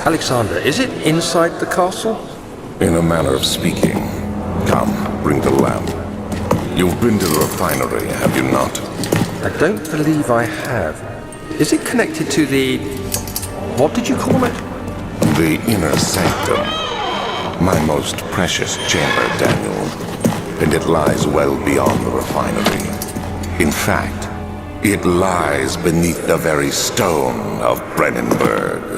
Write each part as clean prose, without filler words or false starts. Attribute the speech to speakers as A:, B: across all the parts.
A: Alexander, is it inside the castle?
B: In a manner of speaking. Come, bring the lamp. You've been to the refinery, have you not?
A: I don't believe I have. Is it connected to the... what did you call it?
B: The inner sanctum. My most precious chamber, Daniel. And it lies well beyond the refinery. In fact, it lies beneath the very stone of Brennenburg.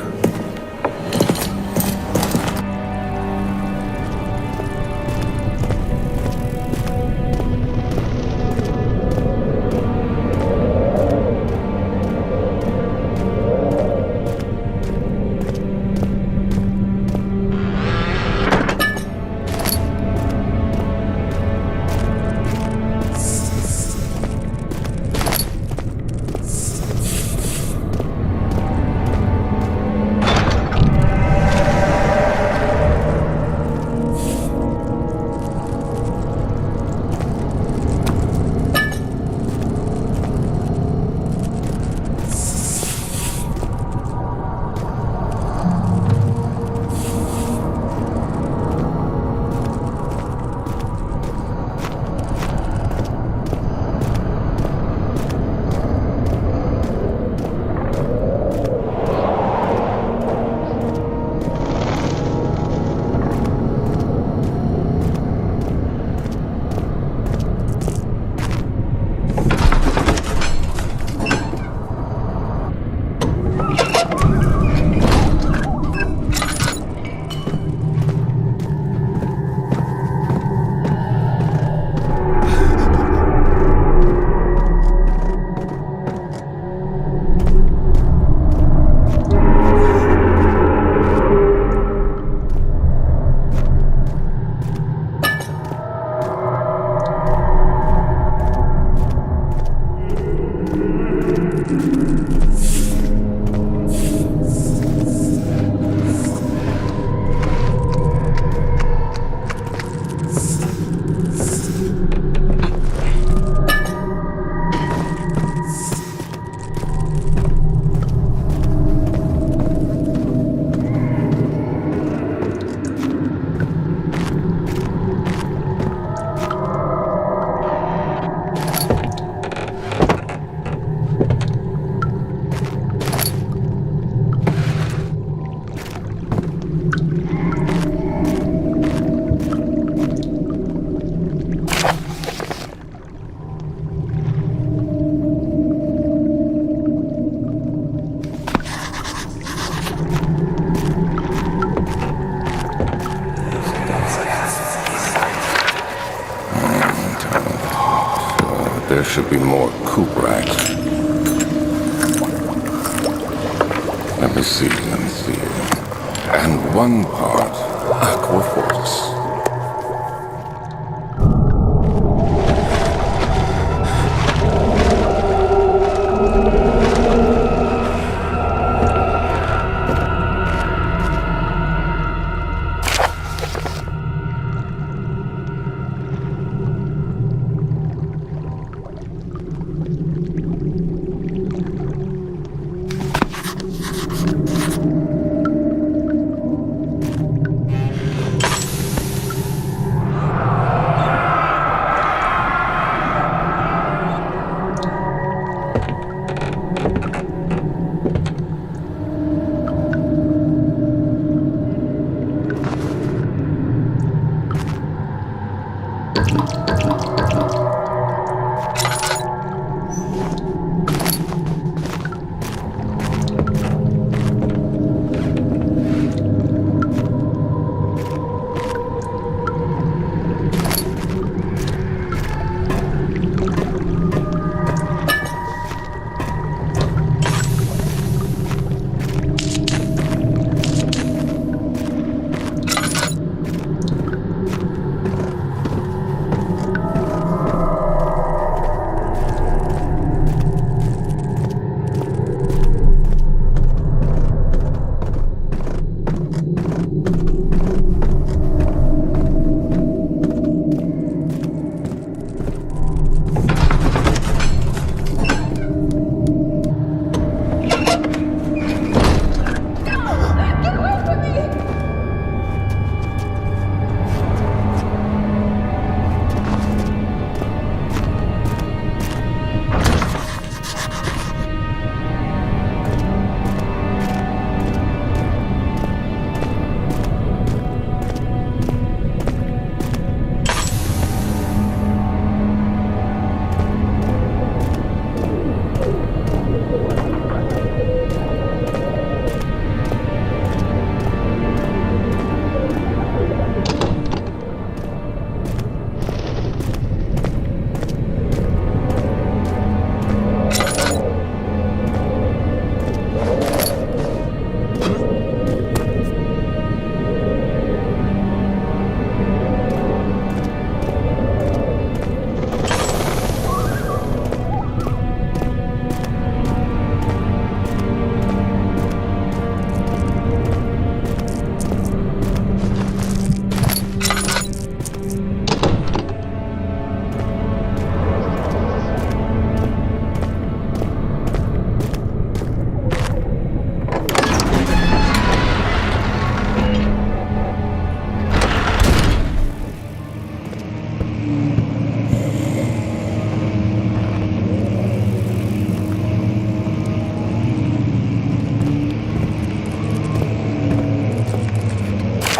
B: There should be more coop racks. Let me see. And one part aquafortis.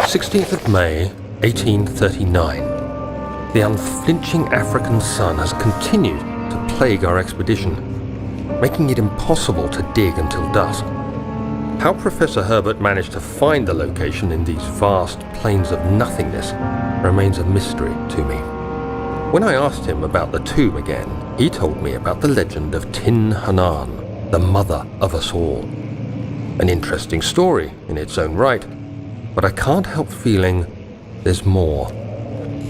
A: 16th of May, 1839. The unflinching African sun has continued to plague our expedition, making it impossible to dig until dusk. How Professor Herbert managed to find the location in these vast plains of nothingness remains a mystery to me. When I asked him about the tomb again, he told me about the legend of Tin Hanan, the mother of us all. An interesting story in its own right, but I can't help feeling there's more.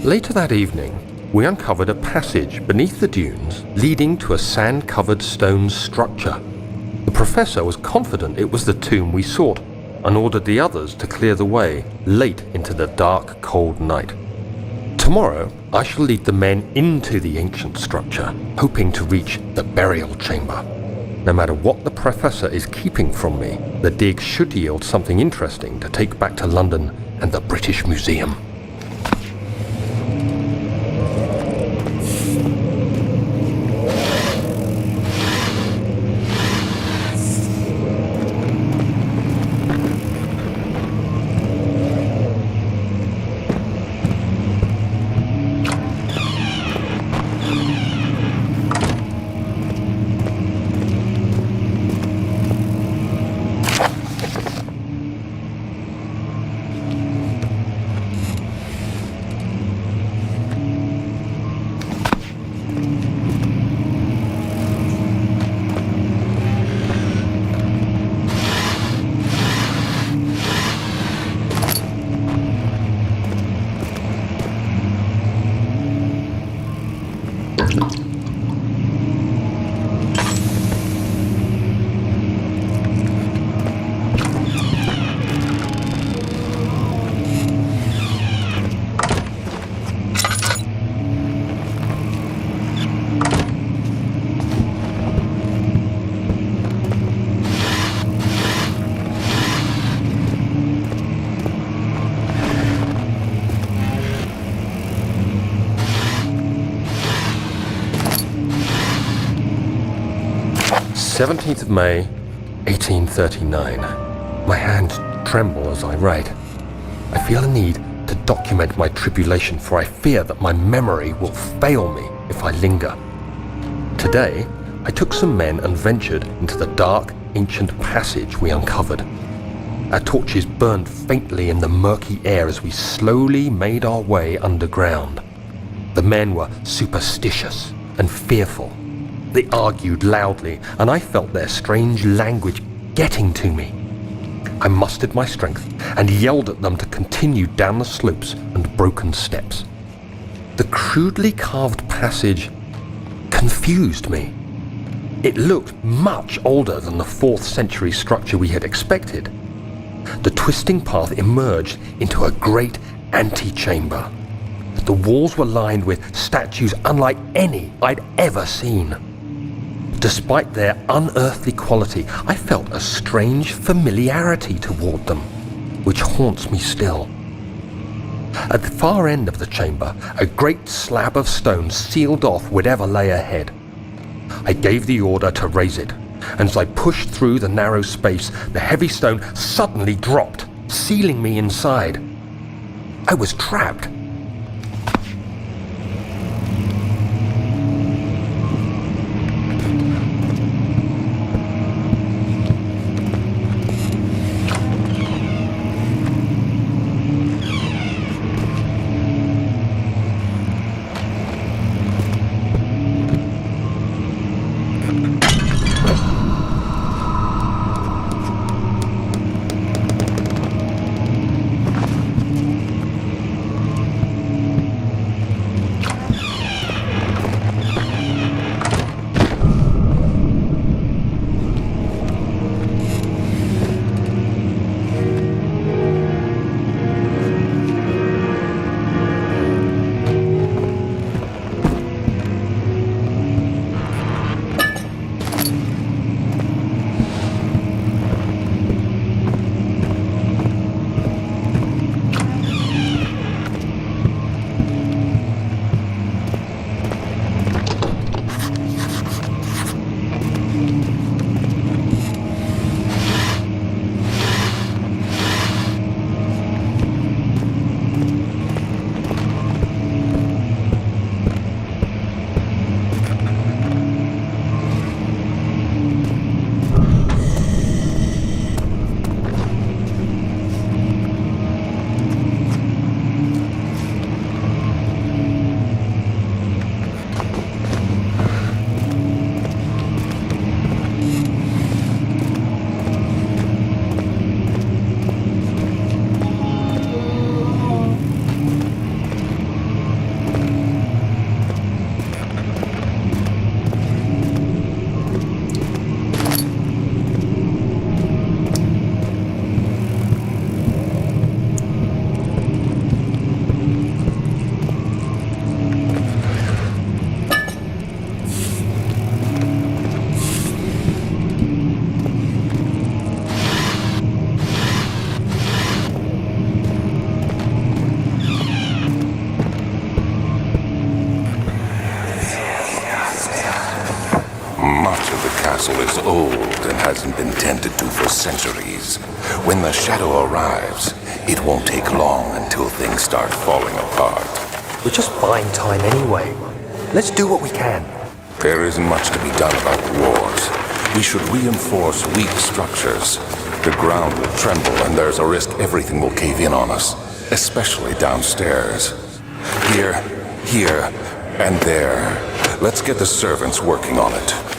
A: Later that evening, we uncovered a passage beneath the dunes leading to a sand-covered stone structure. The professor was confident it was the tomb we sought and ordered the others to clear the way late into the dark, cold night. Tomorrow, I shall lead the men into the ancient structure, hoping to reach the burial chamber. No matter what the professor is keeping from me, the dig should yield something interesting to take back to London and the British Museum. "17th of May, 1839. My hands tremble as I write. I feel a need to document my tribulation, for I fear that my memory will fail me if I linger. Today, I took some men and ventured into the dark, ancient passage we uncovered. Our torches burned faintly in the murky air as we slowly made our way underground. The men were superstitious and fearful. They argued loudly, and I felt their strange language getting to me. I mustered my strength and yelled at them to continue down the slopes and broken steps. The crudely carved passage confused me. It looked much older than the 4th century structure we had expected. The twisting path emerged into a great antechamber. The walls were lined with statues unlike any I'd ever seen. Despite their unearthly quality, I felt a strange familiarity toward them, which haunts me still. At the far end of the chamber, a great slab of stone sealed off whatever lay ahead. I gave the order to raise it, and as I pushed through the narrow space, the heavy stone suddenly dropped, sealing me inside. I was trapped.
B: much of the castle is old and hasn't been tended to for centuries. When the shadow arrives, it won't take long until things start falling apart.
A: We're just buying time anyway. Let's do what we can.
B: There isn't much to be done about the wars. We should reinforce weak structures. The ground will tremble and there's a risk everything will cave in on us, especially downstairs. Here, and there. Let's get the servants working on it.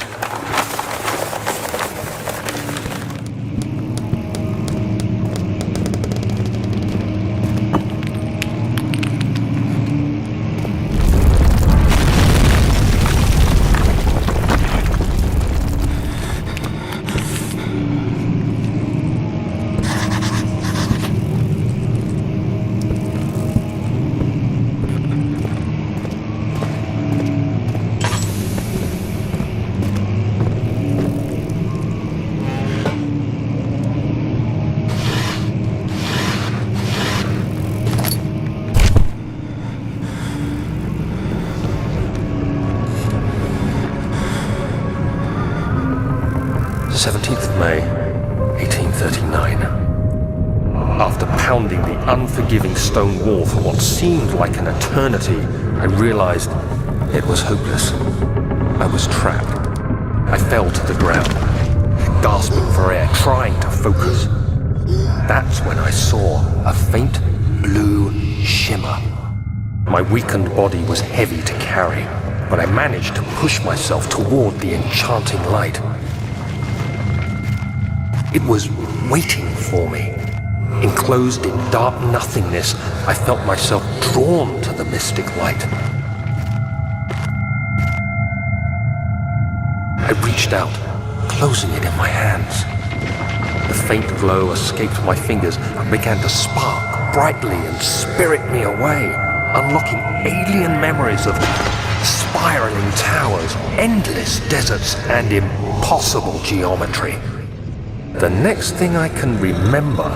A: May 1839. After pounding the unforgiving stone wall for what seemed like an eternity, I realized it was hopeless. I was trapped. I fell to the ground, gasping for air, trying to focus. That's when I saw a faint blue shimmer. My weakened body was heavy to carry, but I managed to push myself toward the enchanting light. It was waiting for me. Enclosed in dark nothingness, I felt myself drawn to the mystic light. I reached out, closing it in my hands. The faint glow escaped my fingers and began to spark brightly and spirit me away, unlocking alien memories of spiraling towers, endless deserts, and impossible geometry. The next thing I can remember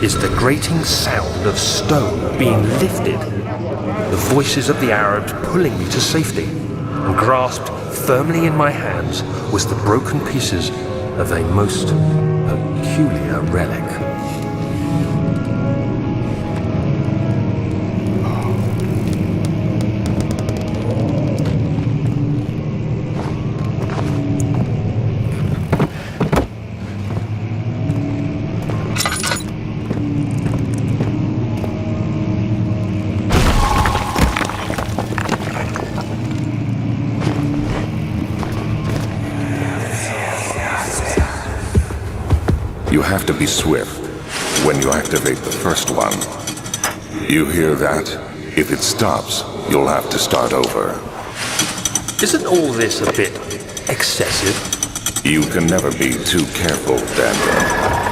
A: is the grating sound of stone being lifted, the voices of the Arabs pulling me to safety, and grasped firmly in my hands was the broken pieces of a most peculiar relic.
B: You have to be swift when you activate the first one. You hear that? If it stops, you'll have to start over.
A: Isn't all this a bit excessive?
B: You can never be too careful, Daniel.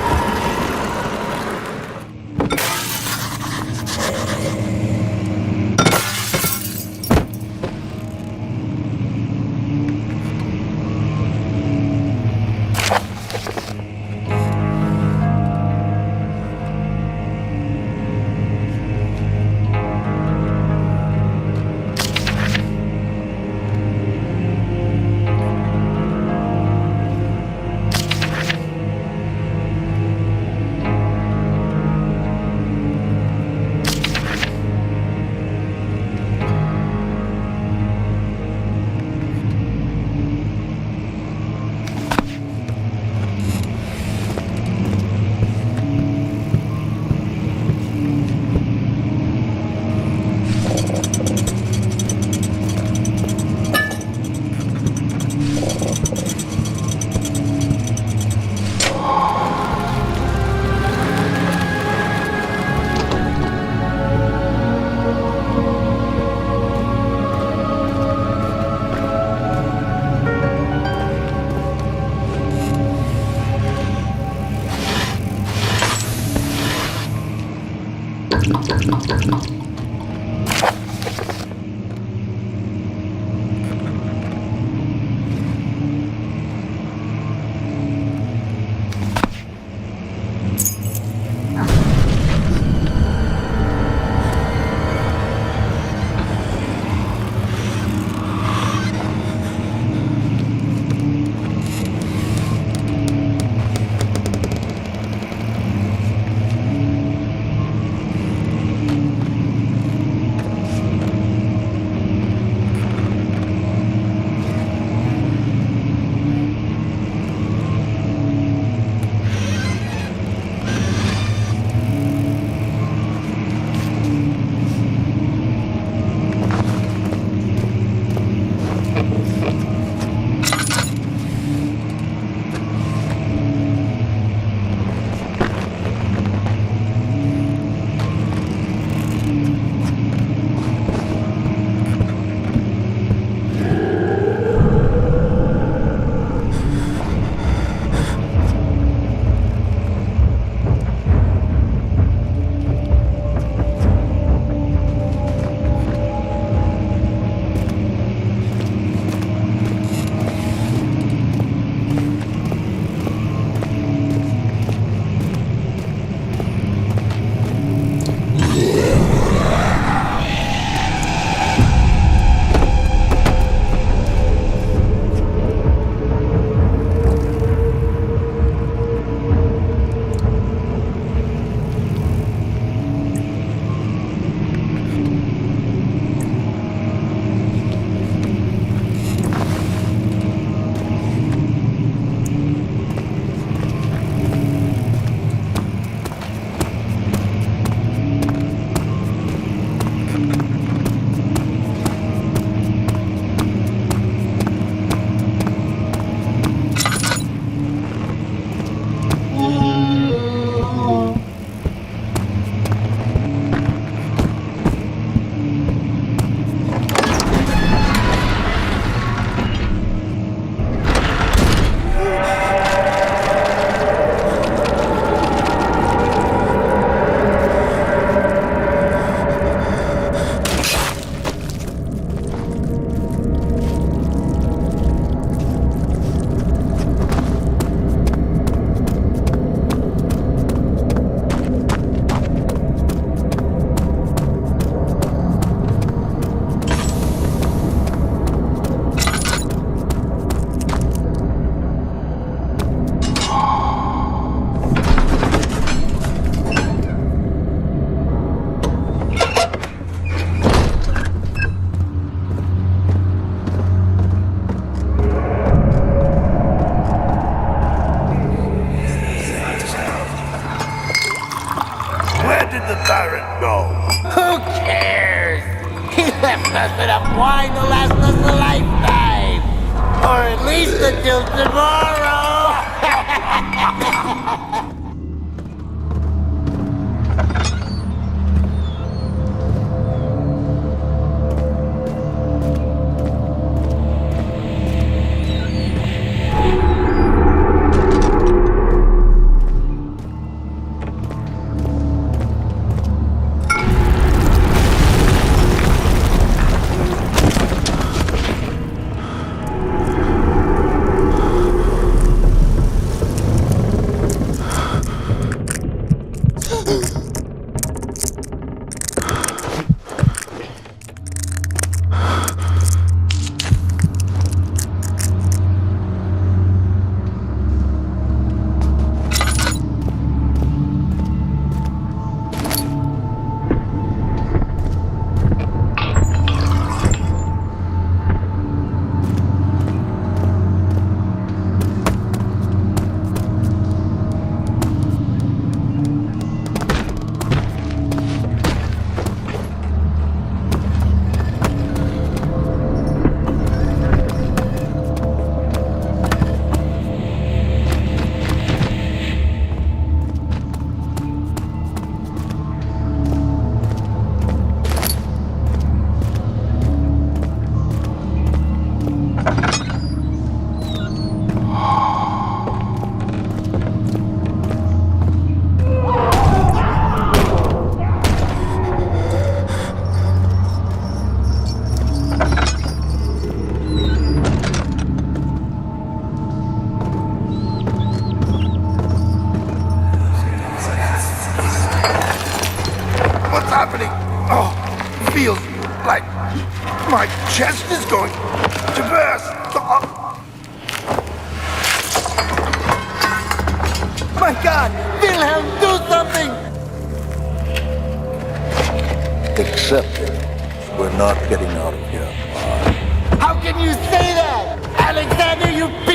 C: us enough wine to last us a lifetime. Or at least until tomorrow.
B: Feels like my chest is going to burst.
C: My God! Wilhelm, do something!
D: Accept it. We're not getting out of here.
C: How can you say that? Alexander, you